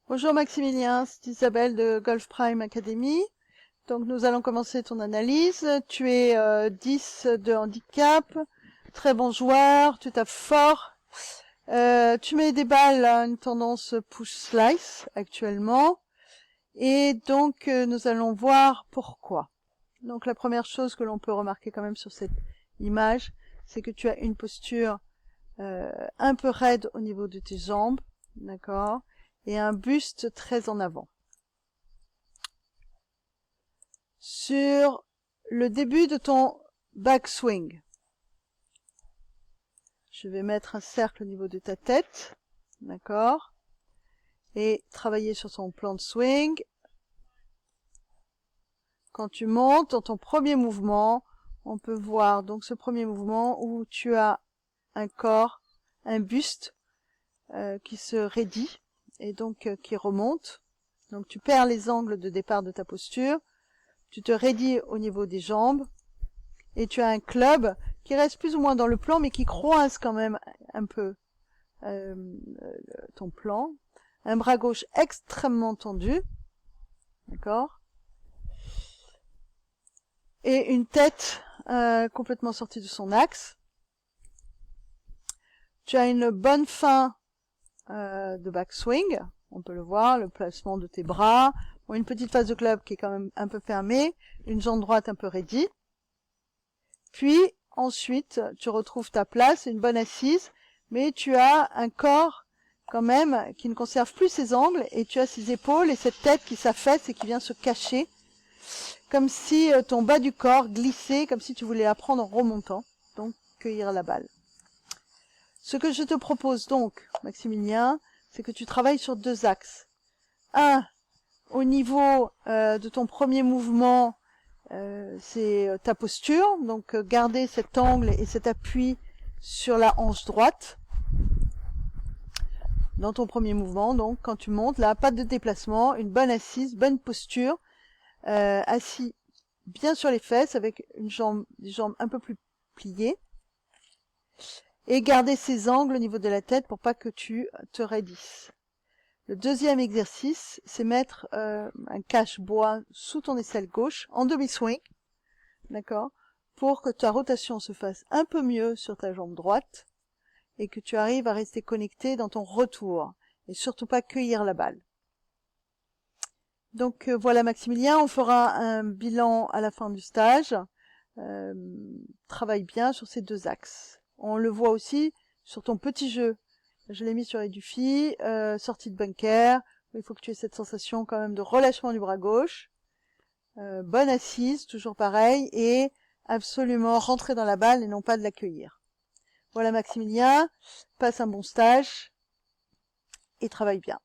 Bonjour Maximilien, c'est Isabelle de Golf Prime Academy. Donc nous allons commencer ton analyse. Tu es 10 de handicap, très bon joueur, tu tapes fort. Tu mets des balles à une tendance push-slice actuellement. Et donc nous allons voir pourquoi. Donc la première chose que l'on peut remarquer quand même sur cette image, c'est que tu as une posture un peu raide au niveau de tes jambes, d'accord, et un buste très en avant. Sur le début de ton backswing, je vais mettre un cercle au niveau de ta tête, d'accord, et travailler sur ton plan de swing. Quand tu montes dans ton premier mouvement, on peut voir donc ce premier mouvement où tu as un corps, un buste qui se raidit et donc qui remonte. Donc tu perds les angles de départ de ta posture, tu te raidis au niveau des jambes et tu as un club qui reste plus ou moins dans le plan mais qui croise quand même un peu ton plan. Un bras gauche extrêmement tendu, d'accord, et une tête complètement sortie de son axe. Tu as une bonne fin de backswing, on peut le voir, le placement de tes bras, une petite phase de club qui est quand même un peu fermée, une jambe droite un peu raidie. Puis ensuite, tu retrouves ta place, une bonne assise, mais tu as un corps quand même qui ne conserve plus ses angles et tu as ses épaules et cette tête qui s'affaisse et qui vient se cacher, comme si ton bas du corps glissait, comme si tu voulais la prendre en remontant, donc cueillir la balle. Ce que je te propose donc, Maximilien, c'est que tu travailles sur deux axes. Un, au niveau de ton premier mouvement, c'est ta posture, donc garder cet angle et cet appui sur la hanche droite. Dans ton premier mouvement, donc quand tu montes, là, pas de déplacement, une bonne assise, bonne posture, assis bien sur les fesses avec des jambes un peu plus pliées. Et garder ces angles au niveau de la tête pour pas que tu te raidisses. Le deuxième exercice, c'est mettre un cache-bois sous ton aisselle gauche en demi-swing, d'accord, pour que ta rotation se fasse un peu mieux sur ta jambe droite et que tu arrives à rester connecté dans ton retour et surtout pas cueillir la balle. Donc voilà Maximilien, on fera un bilan à la fin du stage. Travaille bien sur ces deux axes. On le voit aussi sur ton petit jeu. Je l'ai mis sur Edufi, sortie de bunker. Il faut que tu aies cette sensation quand même de relâchement du bras gauche. Bonne assise, toujours pareil, et absolument rentrer dans la balle et non pas de l'accueillir. Voilà Maximilien, passe un bon stage et travaille bien.